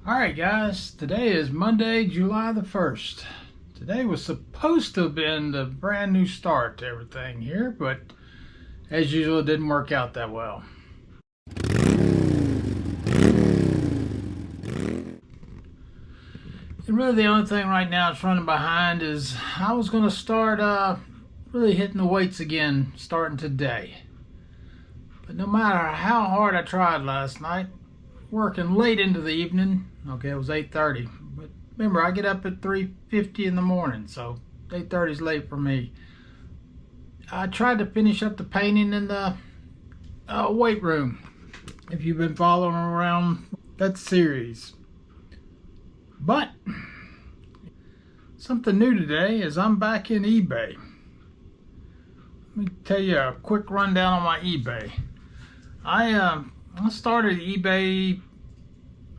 Alright guys, today is Monday, July the 1st. Today was supposed to have been the brand new start to everything here, but as usual it didn't work out that well. And really the only thing right now that's running behind is I was going to start really hitting the weights again starting today. But no matter how hard I tried last night, working late into the evening. Okay, it was 8:30, but remember I get up at 3:50 in the morning, so 8:30 is late for me. I tried to finish up the painting in the weight room. If you've been following around that series, but something new today is I'm back in eBay. Let me tell you a quick rundown on my eBay. I started eBay,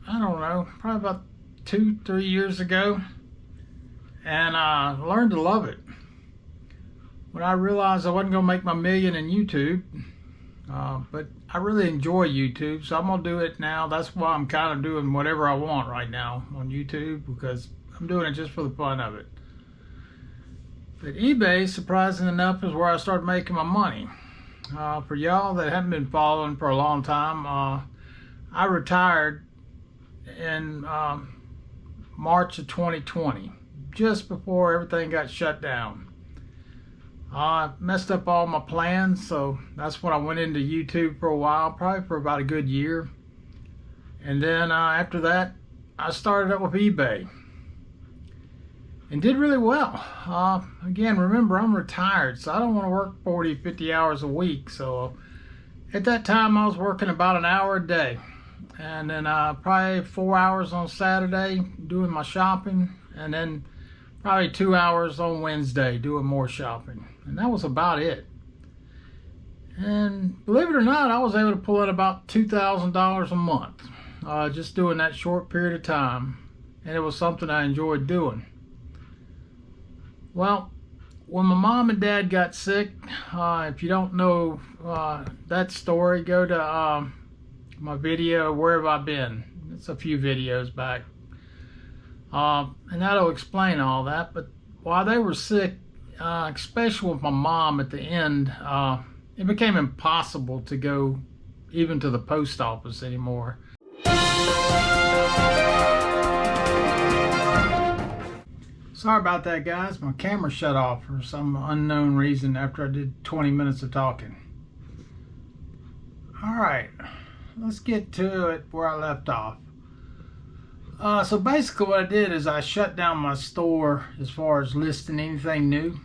I don't know, probably about 2-3 years ago, and I learned to love it. When I realized I wasn't going to make my million in YouTube, but I really enjoy YouTube, so I'm going to do it now. That's why I'm kind of doing whatever I want right now on YouTube, because I'm doing it just for the fun of it. But eBay, surprising enough, is where I started making my money. For y'all that haven't been following for a long time, I retired in March of 2020, just before everything got shut down. I messed up all my plans, so that's when I went into YouTube for a while, probably for about a good year. And then after that, I started up with eBay and did really well. Again, remember, I'm retired, so I don't want to work 40, 50 hours a week. So at that time, I was working about an hour a day. And then probably 4 hours on Saturday doing my shopping. And then probably 2 hours on Wednesday doing more shopping. And that was about it. And believe it or not, I was able to pull in about $2,000 a month. Just doing that short period of time. And it was something I enjoyed doing. Well, when my mom and dad got sick, if you don't know that story, go to my video, Where Have I Been? It's a few videos back. And that'll explain all that. But while they were sick, especially with my mom at the end, it became impossible to go even to the post office anymore. Sorry about that, guys. My camera shut off for some unknown reason after I did 20 minutes of talking. Alright, let's get to it where I left off. So basically what I did is I shut down my store as far as listing anything new.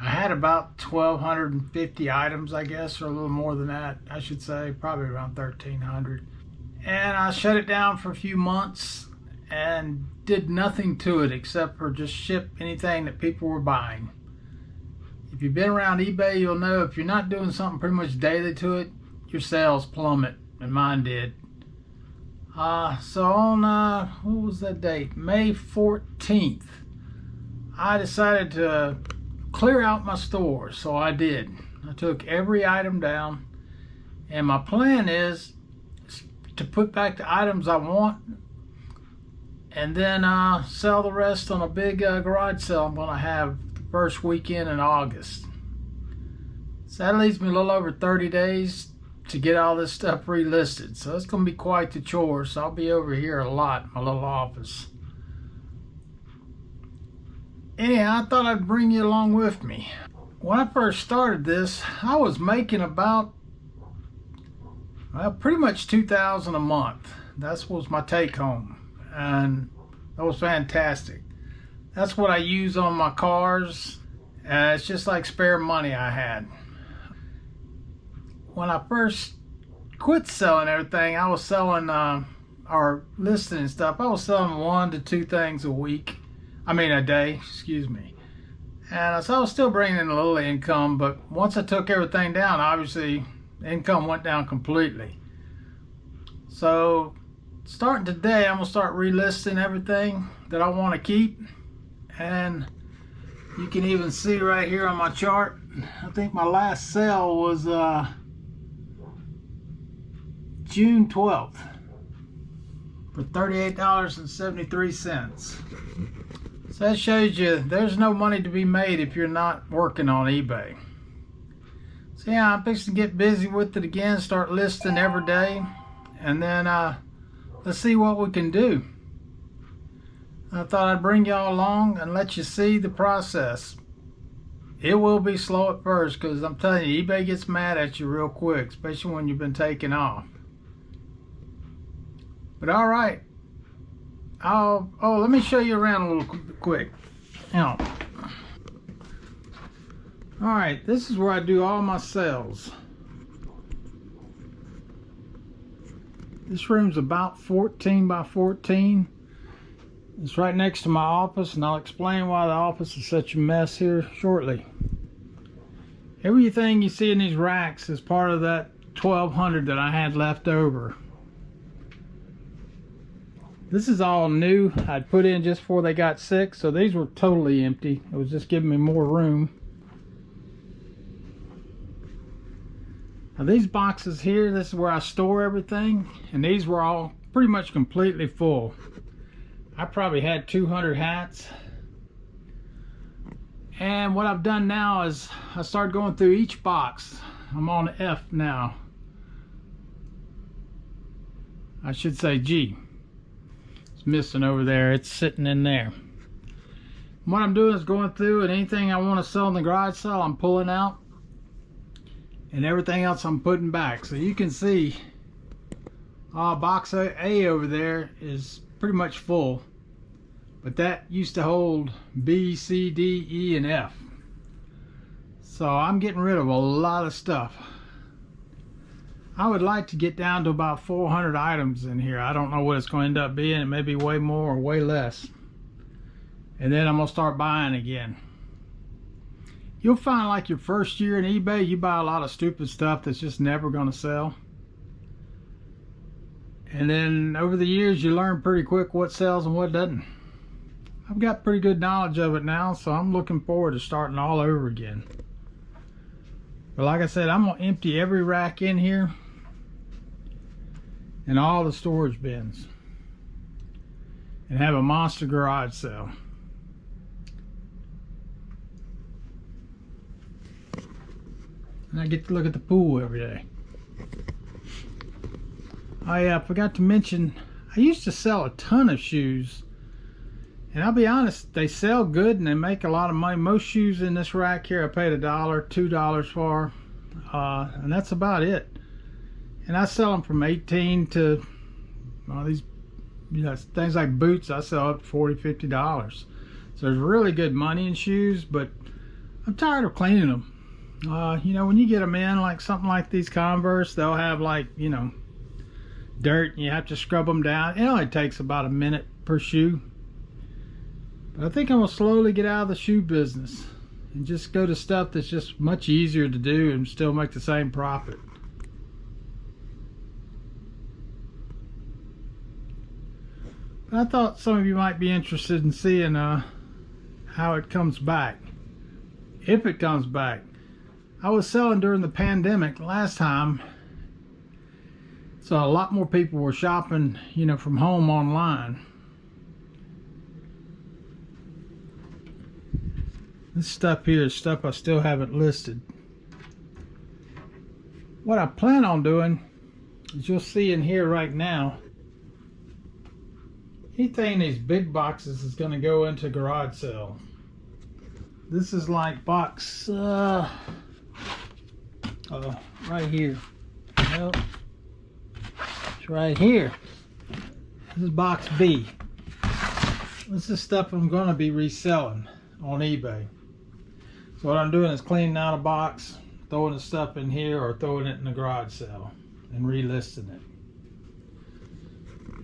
I had about 1,250 items, I guess, or a little more than that, I should say, probably around 1,300. And I shut it down for a few months and did nothing to it except for just ship anything that people were buying. If you've been around eBay, you'll know if you're not doing something pretty much daily to it, your sales plummet, and mine did. So on, what was that date? May 14th, I decided to clear out my store, so I did. I took every item down, and my plan is to put back the items I want, and then sell the rest on a big garage sale I'm going to have the first weekend in August. So that leaves me a little over 30 days to get all this stuff relisted. So it's going to be quite the chore. So I'll be over here a lot in my little office. Anyhow, I thought I'd bring you along with me. When I first started this, I was making about, well, pretty much $2,000 a month. That was my take home. And that was fantastic. That's what I use on my cars. It's just like spare money I had. When I first quit selling everything, I was selling or listing and stuff. I was selling 1 to 2 things a day, excuse me. And so I was still bringing in a little income, but once I took everything down, obviously the income went down completely. So starting today, I'm going to start relisting everything that I want to keep. And you can even see right here on my chart, I think my last sale was June 12th. for $38.73. So that shows you there's no money to be made if you're not working on eBay. So yeah, I'm fixing to get busy with it again, start listing every day, and then let's see what we can do. I thought I'd bring y'all along and let you see the process. It will be slow at first because I'm telling you, eBay gets mad at you real quick, especially when you've been taking off. But all right, let me show you around a little quick. Now, all right, this is where I do all my sales. This room's about 14 by 14. It's right next to my office, and I'll explain why the office is such a mess here shortly. Everything you see in these racks is part of that 1,200 that I had left over. This is all new. I'd put in just before they got sick, so these were totally empty. It was just giving me more room. Now these boxes here, this is where I store everything, and these were all pretty much completely full. I probably had 200 hats. And what I've done now is I started going through each box. I'm on F now. I should say G. It's missing over there. It's sitting in there. What I'm doing is going through, and anything I want to sell in the garage sale I'm pulling out, and everything else I'm putting back. So you can see box A over there is pretty much full, but that used to hold B, C, D, E, and F. So I'm getting rid of a lot of stuff. I would like to get down to about 400 items in here. I don't know what it's going to end up being. It may be way more or way less. And then I'm going to start buying again. You'll find like your first year in eBay, you buy a lot of stupid stuff that's just never going to sell. And then over the years, you learn pretty quick what sells and what doesn't. I've got pretty good knowledge of it now, so I'm looking forward to starting all over again. But like I said, I'm going to empty every rack in here and all the storage bins and have a monster garage sale. And I get to look at the pool every day. I forgot to mention, I used to sell a ton of shoes, and I'll be honest, they sell good and they make a lot of money. Most shoes in this rack here I paid $1, $2 for, and that's about it. And I sell them from 18 to these, things like boots. I sell up to $40, $50. So there's really good money in shoes, but I'm tired of cleaning them. When you get them in, like something like these Converse, they'll have like, dirt, and you have to scrub them down. It only takes about a minute per shoe. But I think I'm going to slowly get out of the shoe business and just go to stuff that's just much easier to do and still make the same profit. But I thought some of you might be interested in seeing how it comes back. If it comes back. I was selling during the pandemic last time, so a lot more people were shopping, from home online. This stuff here is stuff I still haven't listed. What I plan on doing is, you'll see in here right now, anything in these big boxes is going to go into garage sale. This is like box right here. Nope. It's right here. This is box B. This is stuff I'm going to be reselling on eBay. So what I'm doing is cleaning out a box, throwing the stuff in here, or throwing it in the garage sale and relisting it.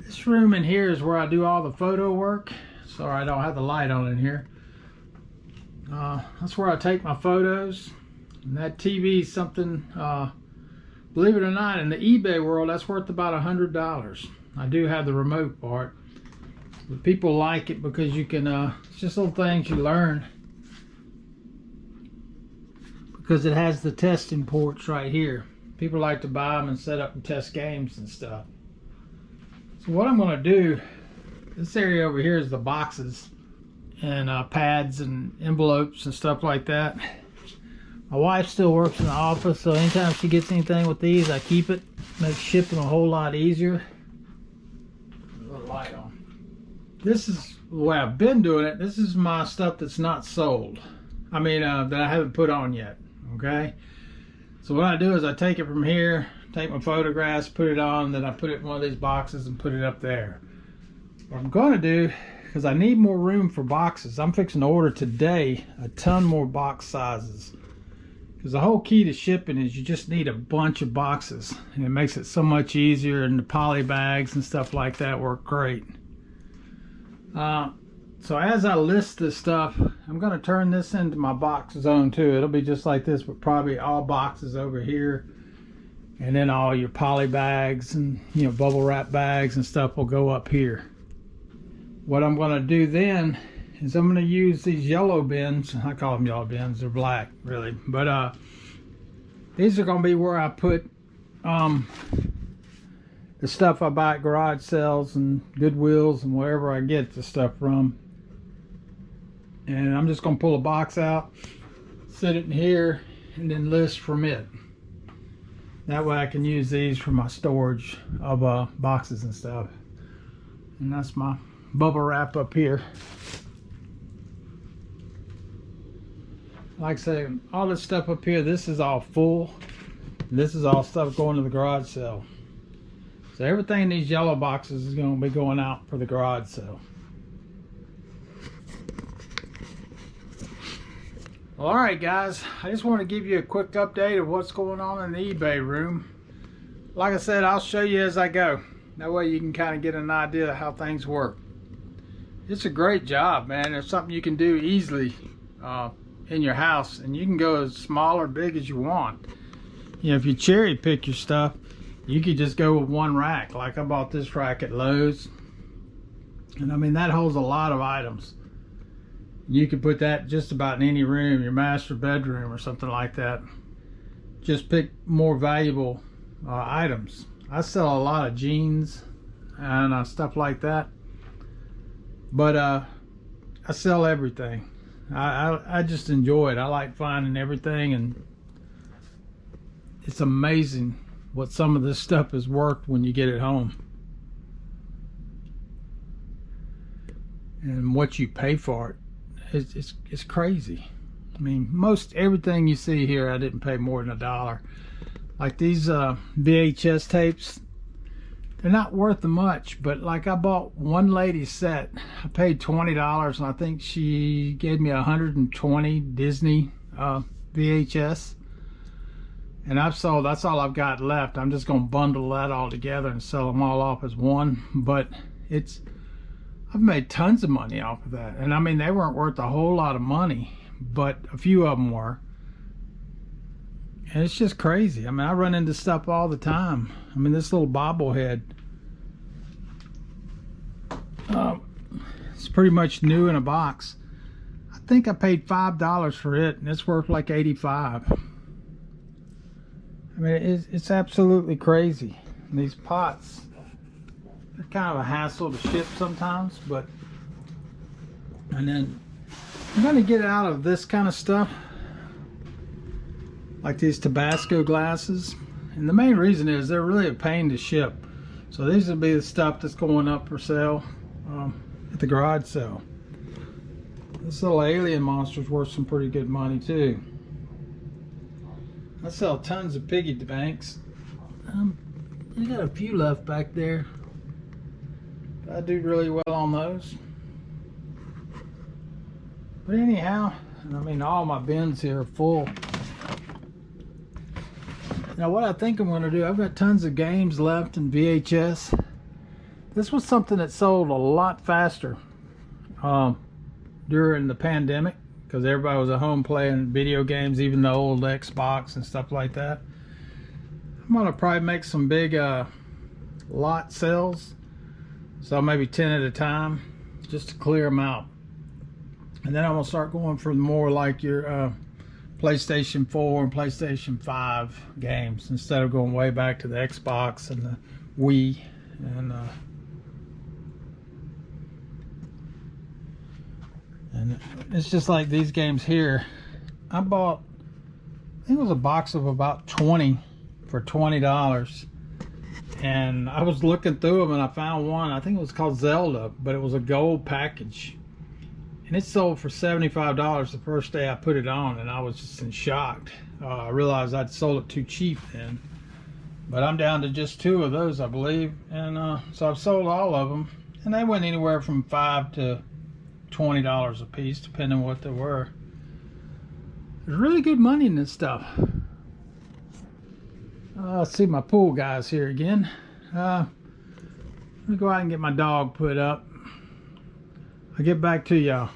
This room in here is where I do all the photo work. Sorry, I don't have the light on in here. That's where I take my photos. And that TV is something, believe it or not, in the eBay world, that's worth about $100. I do have the remote part, but people like it because you can, it's just little things you learn. Because it has the testing ports right here. People like to buy them and set up and test games and stuff. So what I'm going to do, this area over here is the boxes and pads and envelopes and stuff like that. My wife still works in the office, so anytime she gets anything with these, I keep it. Makes shipping a whole lot easier. A little light on. This is the way I've been doing it. This is my stuff that's not sold. I mean, that I haven't put on yet. Okay. So what I do is I take it from here, take my photographs, put it on, then I put it in one of these boxes and put it up there. What I'm going to do, because I need more room for boxes, I'm fixing to order today a ton more box sizes. Because the whole key to shipping is you just need a bunch of boxes, and it makes it so much easier, and the poly bags and stuff like that work great. So as I list this stuff, I'm going to turn this into my box zone too. It'll be just like this, but probably all boxes over here, and then all your poly bags and bubble wrap bags and stuff will go up here. What I'm going to do then is I'm going to use these yellow bins. I call them yellow bins, they're black really, but these are going to be where I put the stuff I buy at garage sales and Goodwills and wherever I get the stuff from. And I'm just going to pull a box out, set it in here, and then list from it. That way I can use these for my storage of boxes and stuff. And that's my bubble wrap up here. Like I say, all this stuff up here, this is all full. This is all stuff going to the garage sale. So everything in these yellow boxes is going to be going out for the garage sale. Well, alright guys, I just want to give you a quick update of what's going on in the eBay room. Like I said, I'll show you as I go. That way you can kind of get an idea of how things work. It's a great job, man. It's something you can do easily in your house, and you can go as small or big as you want. If you cherry pick your stuff, you could just go with one rack. Like I bought this rack at Lowe's, and I mean that holds a lot of items. You could put that just about in any room, your master bedroom or something like that. Just pick more valuable items. I sell a lot of jeans and stuff like that, but I sell everything. I just enjoy it. I like finding everything, and it's amazing what some of this stuff is worth when you get it home, and what you pay for it. It's crazy. I mean, most everything you see here I didn't pay more than $1. Like these VHS tapes, they're not worth much, but like I bought one lady's set. I paid $20, and I think she gave me 120 Disney VHS, and I've sold, that's all I've got left. I'm just gonna bundle that all together and sell them all off as one. But I've made tons of money off of that, and I mean they weren't worth a whole lot of money, but a few of them were. And it's just crazy. I mean, I run into stuff all the time. I mean, this little bobblehead, it's pretty much new in a box. I think I paid $5 for it, and it's worth like $85. I mean, it's absolutely crazy. And these pots, they're kind of a hassle to ship sometimes, but, and then I'm going to get out of this kind of stuff, like these Tabasco glasses, and the main reason is they're really a pain to ship. So these will be the stuff that's going up for sale at the garage sale. This little alien monster's worth some pretty good money too. I sell tons of piggy banks. I got a few left back there. I do really well on those. But anyhow, I mean, all my bins here are full. Now what I think I'm going to do, I've got tons of games left in VHS. This was something that sold a lot faster during the pandemic, because everybody was at home playing video games, even the old Xbox and stuff like that. I'm going to probably make some big lot sales, so maybe 10 at a time, just to clear them out. And then I'm going to start going for more like your PlayStation 4 and PlayStation 5 games, instead of going way back to the Xbox and the Wii and And it's just like these games here. I bought, I think it was a box of about 20 for $20. And I was looking through them and I found one, I think it was called Zelda, but it was a gold package. And it sold for $75 the first day I put it on, and I was just in shock. I realized I'd sold it too cheap then. But I'm down to just 2 of those, I believe. And so I've sold all of them. And they went anywhere from $5 to $20 a piece, depending on what they were. There's really good money in this stuff. Let's see my pool guys here again. Let me go out and get my dog put up. I'll get back to y'all.